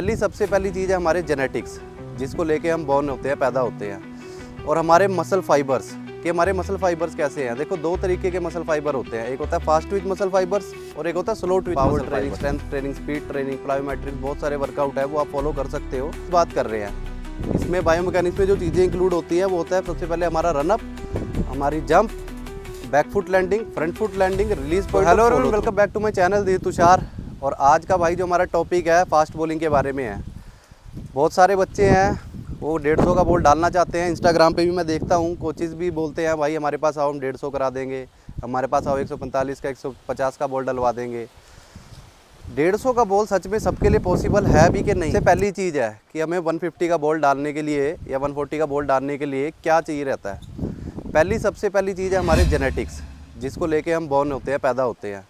पहली सबसे पहली चीज़ है हमारे जेनेटिक्स, जिसको लेके हम बॉर्न होते हैं, पैदा होते हैं। और हमारे मसल फाइबर्स कि हमारे मसल फाइबर्स कैसे हैं। देखो, दो तरीके के मसल फाइबर होते हैं, एक होता है फास्ट ट्विच मसल फाइबर्स और एक होता है slow Twitch. Power training, strength training, speed training, plyometric, बहुत सारे वर्कआउट है वो आप फॉलो कर सकते हो। बात कर रहे हैं इसमें बायोमैकेनिक्स में जो चीज़ें इंक्लूड होती हैं वो होता है सबसे पहले हमारा रनअप, हमारी jump, back foot landing, front foot landing, release point. Hello everyone, welcome back to my channel, this Tushar. और आज का भाई जो हमारा टॉपिक है फास्ट बॉलिंग के बारे में है। बहुत सारे बच्चे हैं वो 150 का बॉल डालना चाहते हैं। इंस्टाग्राम पे भी मैं देखता हूँ, कोचेज़ भी बोलते हैं भाई हमारे पास आओ, हम 150 करा देंगे, हमारे पास आओ 145 का 150 का बॉल डलवा देंगे। 150 का बॉल सच में सबके लिए पॉसिबल है भी कि नहीं। सबसे पहली चीज़ है कि हमें 150 का बॉल डालने के लिए या 140 का बॉल डालने के लिए क्या चाहिए रहता है। सबसे पहली चीज़ है हमारे जेनेटिक्स, जिसको लेके हम बॉर्न होते हैं, पैदा होते हैं।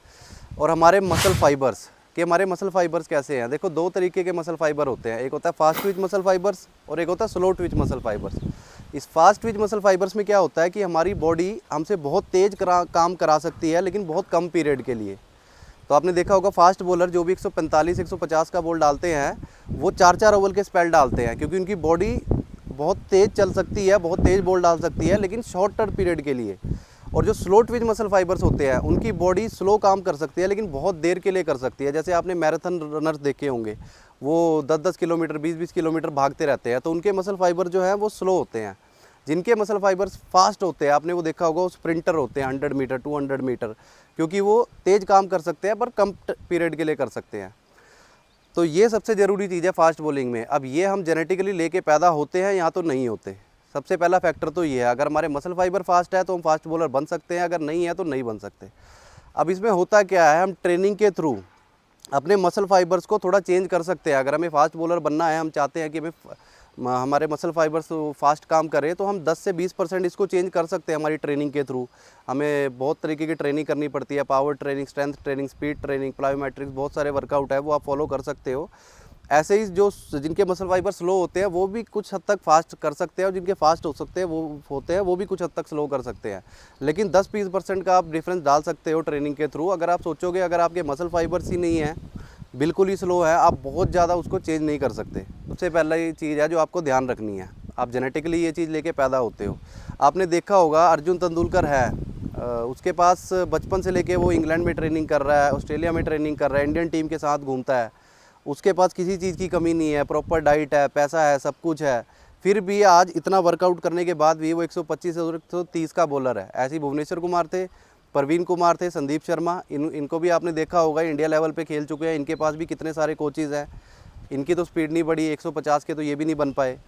और हमारे मसल फाइबर्स कि हमारे मसल फाइबर्स कैसे हैं। देखो, दो तरीके के मसल फाइबर होते हैं, एक होता है फास्ट ट्विच मसल फाइबर्स और एक होता है स्लो ट्विच मसल फाइबर्स। इस फास्ट ट्विच मसल फाइबर्स में क्या होता है कि हमारी बॉडी हमसे बहुत तेज़ काम करा सकती है, लेकिन बहुत कम पीरियड के लिए। तो आपने देखा होगा फास्ट बॉलर जो भी 145-150 का बॉल डालते हैं वो 4-4 ओवर के स्पेल डालते हैं, क्योंकि उनकी बॉडी बहुत तेज़ चल सकती है, बहुत तेज़ बॉल डाल सकती है, लेकिन शॉर्ट टर्म पीरियड के लिए। और जो स्लो ट्विच मसल फाइबर्स होते हैं उनकी बॉडी स्लो काम कर सकती है, लेकिन बहुत देर के लिए कर सकती है। जैसे आपने मैराथन रनर्स देखे होंगे, वो 10-10 किलोमीटर, 20-20 किलोमीटर भागते रहते हैं, तो उनके मसल फाइबर जो हैं वो स्लो होते हैं। जिनके मसल फाइबर्स फास्ट होते हैं, आपने वो देखा होगा, वो स्प्रिंटर होते हैं, 100 मीटर 200 मीटर, क्योंकि वो तेज़ काम कर सकते हैं पर कम पीरियड के लिए कर सकते हैं। तो ये सबसे ज़रूरी चीज़ है फास्ट बॉलिंग में। अब ये हम जेनेटिकली लेके पैदा होते हैं या तो नहीं होते, सबसे पहला फैक्टर तो ये है। अगर हमारे मसल फाइबर फास्ट है तो हम फास्ट बॉलर बन सकते हैं, अगर नहीं है तो नहीं बन सकते। अब इसमें होता क्या है, हम ट्रेनिंग के थ्रू अपने मसल फाइबर्स को थोड़ा चेंज कर सकते हैं। अगर हमें फास्ट बॉलर बनना है, हम चाहते हैं कि हमारे मसल फाइबर्स फास्ट काम करें, तो हम 10 से 20% इसको चेंज कर सकते हैं हमारी ट्रेनिंग के थ्रू। हमें बहुत तरीके की ट्रेनिंग करनी पड़ती है, power training, strength training, speed training, plyometrics, बहुत सारे वर्कआउट है वो आप फॉलो कर सकते हो। ऐसे ही जो जिनके मसल फाइबर स्लो होते हैं वो भी कुछ हद तक फास्ट कर सकते हैं, और जिनके फास्ट हो सकते हैं वो होते हैं वो भी कुछ हद तक स्लो कर सकते हैं। लेकिन 10-20% का आप डिफरेंस डाल सकते हो ट्रेनिंग के थ्रू। अगर आप सोचोगे अगर आपके मसल फाइबर्स ही नहीं है, बिल्कुल ही स्लो है, आप बहुत ज़्यादा उसको चेंज नहीं कर सकते। सबसे पहला ये चीज़ है जो आपको ध्यान रखनी है, आप जेनेटिकली ये चीज़ लेके पैदा होते हो। आपने देखा होगा अर्जुन तेंदुलकर है, उसके पास बचपन से लेके वो इंग्लैंड में ट्रेनिंग कर रहा है, ऑस्ट्रेलिया में ट्रेनिंग कर रहा है, इंडियन टीम के साथ घूमता है, उसके पास किसी चीज़ की कमी नहीं है, प्रॉपर डाइट है, पैसा है, सब कुछ है, फिर भी आज इतना वर्कआउट करने के बाद भी वो 125 और 130 का बॉलर है। ऐसे ही भुवनेश्वर कुमार थे, प्रवीण कुमार थे, संदीप शर्मा, इनको भी आपने देखा होगा, इंडिया लेवल पे खेल चुके हैं। इनके पास भी कितने सारे कोचेज़ हैं, इनकी तो स्पीड नहीं बढ़ी, 150 के तो ये भी नहीं बन पाए।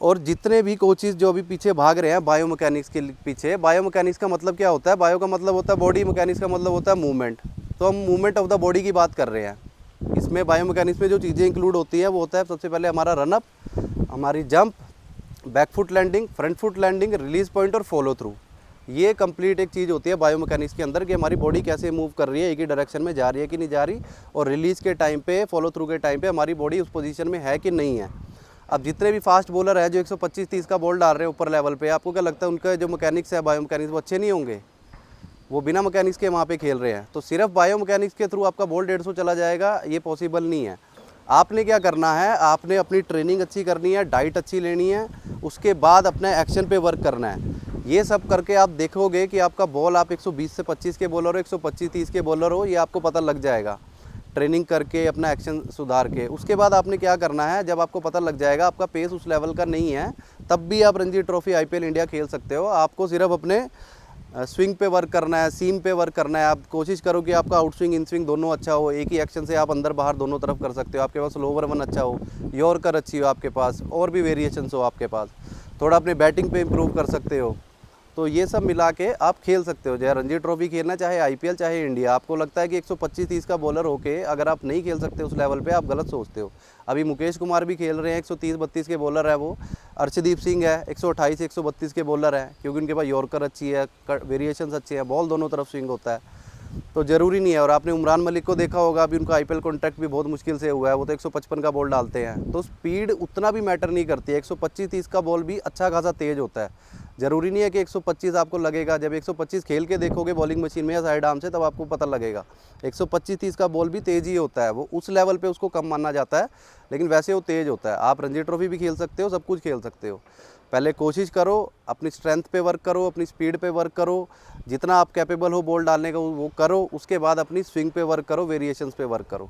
और जितने भी कोचेज़ जो अभी पीछे भाग रहे हैं बायोमैकेनिक्स के पीछे, बायोमैकेनिक्स का मतलब क्या होता है, बायो का मतलब होता है बॉडी, मैकेनिक्स का मतलब होता है मूवमेंट। तो हम मूवमेंट ऑफ द बॉडी की बात कर रहे हैं। इसमें बायोमैकेनिक्स में जो चीज़ें इंक्लूड होती हैं वो होता है सबसे पहले हमारा रनअप, हमारी jump, back foot landing, front foot landing, release point और फॉलो थ्रू। ये कंप्लीट एक चीज़ होती है बायोमैकेनिक्स के अंदर कि हमारी बॉडी कैसे मूव कर रही है, एक ही डायरेक्शन में जा रही है कि नहीं जा रही, और रिलीज़ के टाइम पे, फॉलो थ्रू के टाइम पे हमारी बॉडी उस पोजीशन में है कि नहीं है। अब जितने भी फास्ट बॉलर है जो 125-30 का बॉल डाल रहे हैं ऊपर लेवल पे, आपको क्या लगता है उनका जो मैकेनिक्स है, बायोमैकेनिक्स, वो अच्छे नहीं होंगे? वो बिना मैकेनिक्स के वहाँ पे खेल रहे हैं। तो सिर्फ बायोमैकेनिक्स के थ्रू आपका बॉल 150 चला जाएगा, ये पॉसिबल नहीं है। आपने क्या करना है, आपने अपनी ट्रेनिंग अच्छी करनी है, डाइट अच्छी लेनी है, उसके बाद अपने एक्शन पे वर्क करना है। ये सब करके आप देखोगे कि आपका बॉल, आप 120 से 25 के बॉलर हो, 125-30 के बॉलर हो, ये आपको पता लग जाएगा ट्रेनिंग करके, अपना एक्शन सुधार के। उसके बाद आपने क्या करना है, जब आपको पता लग जाएगा आपका पेस उस लेवल का नहीं है, तब भी आप रणजी ट्रॉफी, IPL इंडिया खेल सकते हो। आपको सिर्फ अपने स्विंग पे वर्क करना है, सीम पे वर्क करना है। आप कोशिश करो कि आपका आउट स्विंग, इन स्विंग दोनों अच्छा हो, एक ही एक्शन से आप अंदर बाहर दोनों तरफ कर सकते हो। आपके पास लोअर वन अच्छा हो, यॉर्कर अच्छी हो आपके पास, और भी वेरिएशंस हो आपके पास, थोड़ा अपने बैटिंग पे इम्प्रूव कर सकते हो। तो ये सब मिला के आप खेल सकते हो, चाहे रणजी ट्रॉफी खेलना, चाहे IPL, चाहे इंडिया। आपको लगता है कि 125-30 का बॉलर होके अगर आप नहीं खेल सकते उस लेवल पे, आप गलत सोचते हो। अभी मुकेश कुमार भी खेल रहे हैं, 130-32 के बॉलर है वो। अर्शदीप सिंह है, 128-132 के बॉलर है, क्योंकि उनके पास यॉर्कर अच्छी है, वेरिएशंस अच्छे हैं, बॉल दोनों तरफ स्विंग होता है, तो ज़रूरी नहीं है। और आपने उमरान मलिक को देखा होगा, अभी उनका IPL कॉन्ट्रैक्ट भी बहुत मुश्किल से हुआ है, वो तो 155 का बॉल डालते हैं। तो स्पीड उतना भी मैटर नहीं करती है, 125-30 का बॉल भी अच्छा खासा तेज़ होता है। ज़रूरी नहीं है कि 125 आपको लगेगा। जब 125 खेल के देखोगे बॉलिंग मशीन में या साइड आर्म से, तब आपको पता लगेगा 125-30 का बॉल भी तेज़ ही होता है, वो उस लेवल पे उसको कम माना जाता है, लेकिन वैसे वो तेज़ होता है। आप रणजी ट्रॉफी भी खेल सकते हो, सब कुछ खेल सकते हो। पहले कोशिश करो, अपनी स्ट्रेंथ पे वर्क करो, अपनी स्पीड पे वर्क करो, जितना आप कैपेबल हो बॉल डालने का वो करो। उसके बाद अपनी स्विंग पे वर्क करो, वेरिएशंस पे वर्क करो।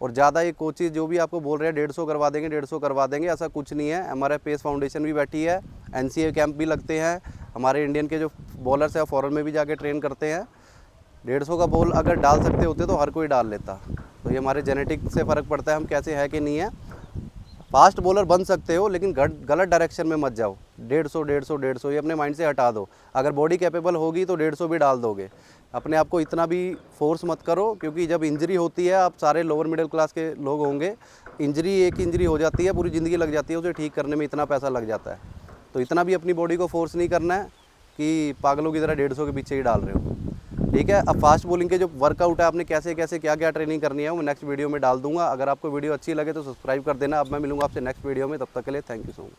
और ज़्यादा ये कोचेज जो भी आपको बोल रहे हैं 150 करवा देंगे, 150 करवा देंगे, ऐसा कुछ नहीं है। हमारे पेस फाउंडेशन भी बैठी है, NCA कैंप भी लगते हैं। हमारे इंडियन के जो बॉलर्स हैं फॉरेन में भी जाके ट्रेन करते हैं। 150 का बॉल अगर डाल सकते होते तो हर कोई डाल लेता। तो ये हमारे जेनेटिक से फ़र्क पड़ता है हम कैसे है कि नहीं है। फास्ट बॉलर बन सकते हो, लेकिन गलत डायरेक्शन में मत जाओ। 150 ये अपने माइंड से हटा दो। अगर बॉडी कैपेबल होगी तो 150 भी डाल दोगे। अपने आप को इतना भी फोर्स मत करो, क्योंकि जब इंजरी होती है, आप सारे लोअर मिडिल क्लास के लोग होंगे, एक इंजरी हो जाती है, पूरी ज़िंदगी लग जाती है, उसे ठीक करने में इतना पैसा लग जाता है। तो इतना भी अपनी बॉडी को फोर्स नहीं करना है कि पागलों की तरह 150 के पीछे ही डाल रहे हो। ठीक है। अब फास्ट बॉलिंग के जो वर्कआउट है, आपने कैसे कैसे क्या क्या ट्रेनिंग करनी है, वो नेक्स्ट वीडियो में डाल दूंगा। अगर आपको वीडियो अच्छी लगे तो सब्सक्राइब कर देना। अब मैं मिलूंगा आपसे नेक्स्ट वीडियो में, तब तक के लिए थैंक यू सो मच।